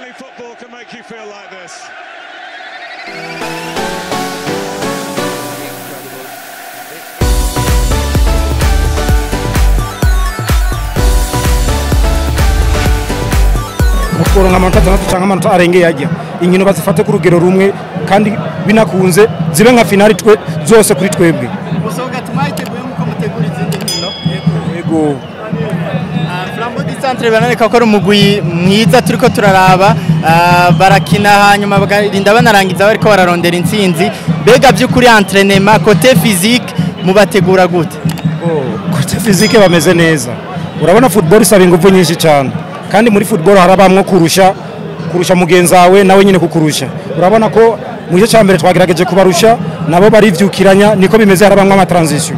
Only football can make you feel like this. Kuronka amanota 6 cyangwa amanota arenge yajya inkino bazifate ku rugero rumwe kandi binakunze zibe nka finali twe zose kuri twebwe. Musonga tumayiteguye muko mutegura izindi nkino. Yego. Flambeau du Centre bananeka ko ari umugwi mwiza turiko turaraba barakina hanyuma bagarinda banarangiza bariko bararondera intsinzi. Bega by'ukuri entraînement côté physique mubategura gute? Côté physique bameze neza. Urabona football isaba ingufu nyinshi cyane. Kandi muri football harabamwe kurusha mugenzi wawe nawe nyine kukurusha. Urabona ko mu gihe cyambere twagerageje kubarusha nabo barivyukiranya niko bimeze harabamwe ama transition.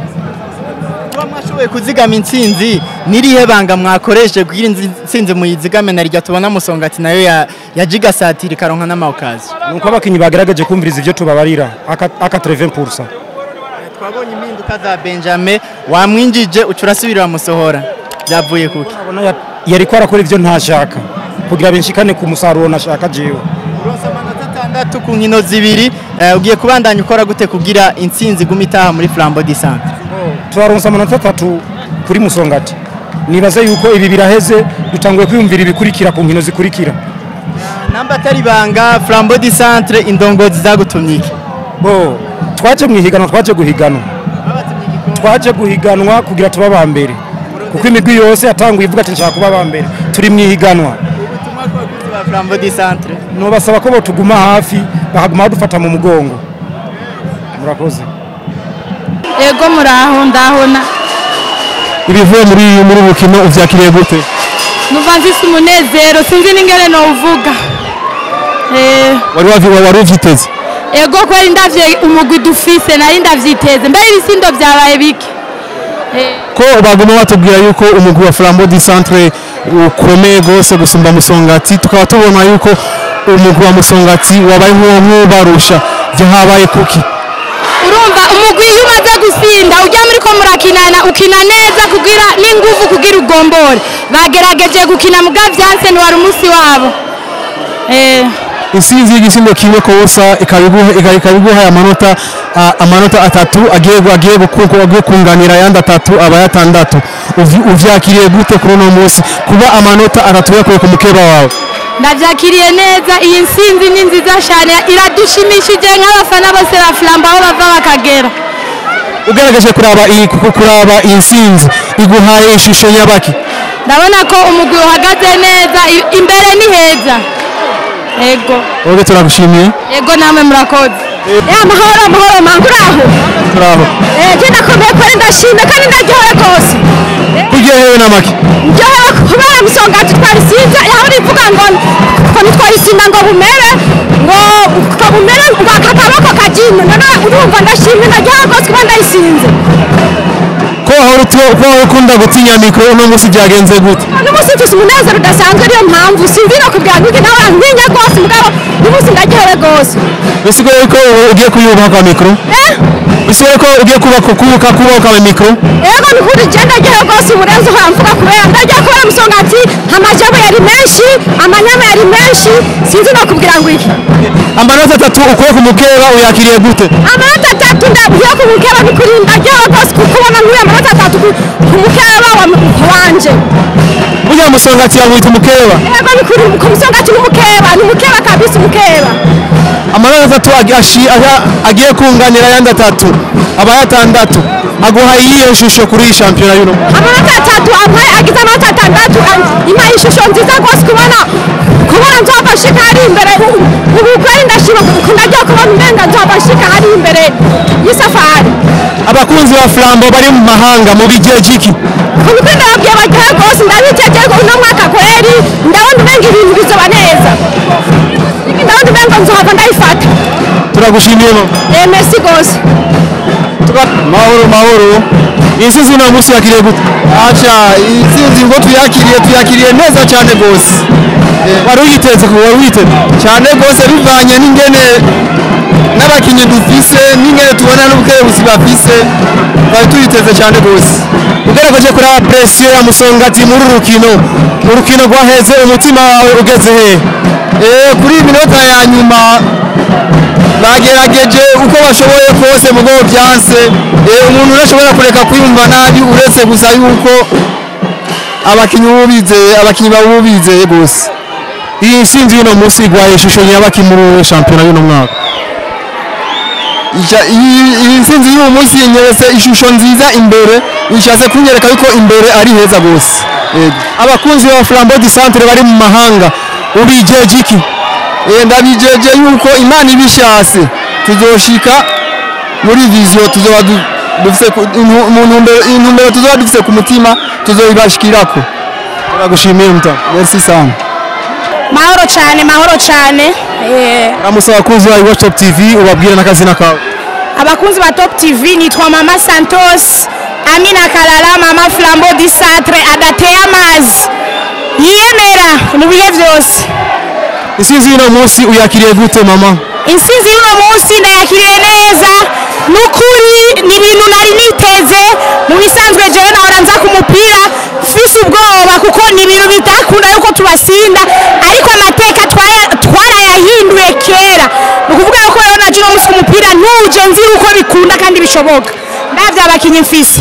Kuba mwashoboye kuzigama intsinzi nirihe banga mwakoreshe kugira intsinzi muyizigame na rya tubona Musongati nayo yajiga satiri karonka n'amawukazi. Nuko abakinyi bagerageje kumviriza ivyo tubabarira aka 30%. Twabonye impinduka za Benjamin wamwinjije ucurasubira musohora. Byavuye kuki? Urabona yari ko arakora ivyo ntashaka kugira benshikane ku musaruro nashaka jewe. Uronse amanota 6 ku nkino zibiri ugiye kubandanya ukora gute kugira intsinzi gumitaha muri Flambeau du Centre? Turaronse amanota 3 kuri Musongati. Nibaze yuko ibi biraheze dutanguye kwiyumvira ibikurikira ku nkino zikurikira. Namba atari banga Flambeau du Centre indongozi zagutumyike. Twaje mwihiganwa twaje guhiganwa kugira tuba bambere. Kuko imigwi yose yatanguye ivuga ati nshaka kuba bambere turi mwihiganwa. Ubutumwa ko kuziba Flambeau du Centre no basaba ko botuguma hafi bahaguma dufata mu mugongo. Murakoze. Ego muraho ndahona. Ibivuye muri bukino uvyakiriye gute? Numva mfise umunezero sinzi n'ingene no uvuga. Wari uvyiteze? Ego ko ari ndavye umugwi dufise nari ndavyiteze mbere ibisindo byabaye biki. Ko baguma batubwira yuko umugwi wa Flambeau du Centre ukomeye gose gusumba Musongati tukaba tubona yuko umugwi wa Musongati wabaye nk'ubarusha byo habaye kuki? Urumva umugwi umaze gusinda ujya muri ko murakinana ukina neza kugira n'inguvu kugira ugombore bagerageje gukina mugavyanse ni wari umunsi wabo. Isinzi y'igisindo kimwe kosa ikabiguha amanota 3 agiye kunganira yandi 3 aba yatandatu. Uvyakiriye gute kuri no munsi kuba amanota 3 yakuye ku mukeba wawe? Ndavyakiriye neza iyi nsinzi ni nziza cyane iradushimishije nk'abafana bose ba Flambeau bava bakagera. Ugerageje kuraba iyi nsinzi iguhaye ishusho nyabaki? Ndabona ko umugwi uhagaze neza imbere ni heza. Ego. Oge turagushimiye. Ego namwe murakoze. Amahoro manguraho. Bravo. Genda komeye ko ndashimye kandi ndagihora kose. Kugiyewe namaki. Njyewe kubera Musongati twarisinze yaho rivuga ngo twarisinda ngo bumere ngo akaboko kajimwe none urumva ndashimye ndagihora kose kuba ndayisinze. Ko ukunda gutinya mikro uno munsi byagenze gute? Uno munsi mfise umunezero udasanzwe ariyo mpamvu sinzi no kubwira ngo n'abantu ntinya rwose mugabo uno munsi ndagihewe rwose. Bisigaye ko ugiye kuyubaha kwa mikro? Bisigaye ko ugiye kubaka mikro? Ego nikuri genda gihewe rwose uburenzo hamvuga kubera ndagiye kubera Musongati amajabo yari menshi amanyama yari menshi sinzi no kubwira ngo iki. Amanota 3 ukuye ku mukeba uyakiriye gute? Amanota 3 ndabuye ku mukeba nikuri ndagihewe rwose kuko ubona nk'uyu amanota 3 ku mukeba wanje. Burya Musongati yamwita umukeba? Ego nikuri ku Musongati n'umukeba kabisa umukeba. Amanota 3 agiye kunganira yandi 3 aba yatandatu aguha iyo shusho kuri iyi shampiyona y'uno. Amanota 3 ampaye agize amanota 6 ima ishusho nziza rwose kubona nzobashika hari imbere ubu kwari ndashima ndagiye kubona umenga nzobashika hari imbere y'isafari. Abakunzi ba Flambeau bari mu mahanga mu bijejiki kuko ndababwiye bagiye rwose ndabitegereje uno mwaka kweri ndabona umenga ibintu bizoba neza ndabona umenga nzohava ndayifata. Turagushimiye no. Merci gose. Mahoro. Insinzi no munsi yakiriye gute? Acha insinzi ngo tuyakiriye neza cyane gose. Wari uyiteze cyane gose bivanye n'ingene n'abakinyi dufise n'ingene tubona n'ubukebuzi bafise bari tuyiteze cyane gose. ugerageje kuraba presiyo ya Musongati muri urukino rwaheze umutima wawe ugeze he kuri minota ya nyuma bagerageje uko bashoboye kose mu bwo byanse umuntu urashobora kureka kwiyumva nabi uretse gusa yuko abakinyi babizeye gose iyi nsinzi y'uno munsi igwaye ishusho nyabaki muri shampiyona y'uno mwaka iyi nsinzi y'uno munsi yenyeretse ishusho nziza imbere ishatse kunyereka yuko imbere ari heza gose abakunzi ba Flambeau du Centre bari mu mahanga ubijeje iki ndabijeje yuko Imana ibishase tuzoshika muri vision tuzoba dufise intumbero tuzoba dufise ku mutima tuzoibashikirako turagushimiye mta merci sana mahoro cyane amusaba abakunzi ba Iwacu Top TV ubabwire n'akazina kawe abakunzi ba Top TV nitwa Mama Santos Amina Kalala Mama Flambeau du Centre adateye amazi yiyemera mu bihe byose insinzi y'uno munsi uyakiriye gute mama insinzi y'uno munsi ndayakiriye neza n'ukuri ni ibintu nari niteze mu bisanzwe jewe nahora nza ku mupira mfise ubwoba kuko ni ibintu bitakunda yuko tubasinda ariko amateka twarayahinduye kera ni ukuvuga yuko rero naje uno munsi ku mupira ntuje nzi yuko bikunda kandi bishoboka ndavye abakinyi mfise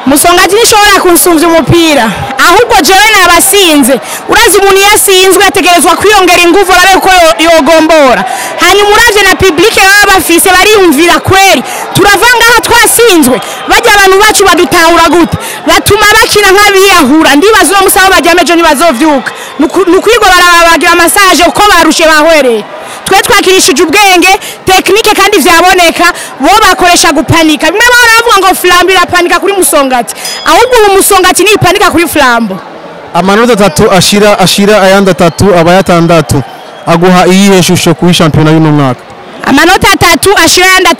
Musongati nishobora kunsumvya umupira ahubwo jewe nabasinze urazi umuntu yasinzwe ategerezwa kwiyongera ingufu arabe ko yogombora hanyuma uravye na public baba bafise bariyumvira kweri turavangaho twasinzwe bajya abantu bacu badutahura gute batuma bakina nk'abiyahura ndibaza uwo musaba bajyameje nibazovyuka nukwirwa barabagira massage uko barushe bahwereye twe twakirishije ubwenge technique kandi vyaboneka bo bakoresha gupanika bimwe baravuga ngo Flambeau irapanika kuri Musongati ahubwo ubu Musongati ni ipanika kuri Flambeau amanota 3 ashira ayandi 3 aba yatandatu aguha iyihe shusho kuri shampiyona y'uno mwaka amanota 3 ashira ayandi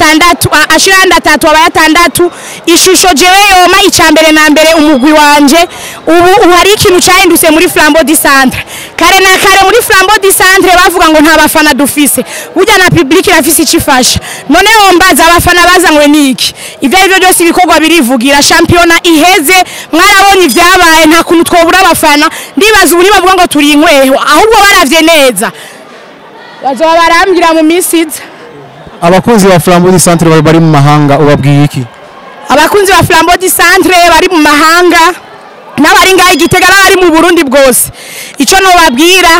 3 aba yatandatu ishusho jewe yoma icambere na mbere umugwi wanje ubu hari ikintu cyahindutse muri Flambeau du Centre kare na kare muri Flambeau du Centre bavuga ngo nta bafana dufise burya na public irafise icifasha none hombaza abafana bazanywe niki ivyo byose ibikorwa birivugira shampiyona iheze mwarabonye ivyabaye nta kuntu twobura abafana ndibaza uri bavuga ngo turi inkweho ahubwo baravye neza bazoba barambira mu misiza abakunzi ba Flambeau du Centre bari mu mahanga ubabwiye iki abakunzi ba Flambeau du Centre bari mu mahanga n'abari ngaho Igitega n'abari mu Burundi bwose ico no babwira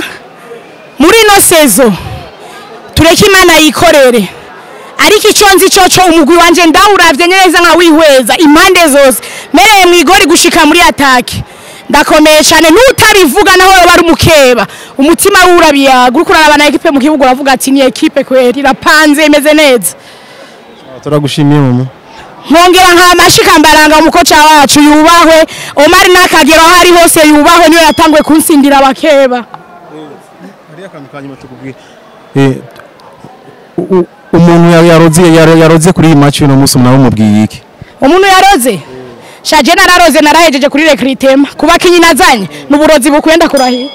muri no sezo tureke Imana yikorere ariko ico nzi coco umugwi wanje ndawuravye neza nka wihweza impande zose mereye mu igori gushika muri attaque ndakomeye cyane n'utabivuga naho bari umukeba umutima w'urabiyaga uriko urarabana equipe mu kibuga uravuga ati ni equipe kweri irapanze imeze neza turagushimiye mama nkongera nka mashika mbaranga umukoca wacu yubahwe Omar nakagero hari hose yubahwe niyo yatangwe kunsindira abakeba hari akamukanye matukubwira umuntu yaroze kuri iyi match no musi mnawo mubwiye iki umuntu yaroze shaje nararoze narahejeje kuri recruitment kuba kinyi nazanye n'uburozi bukwenda kurahira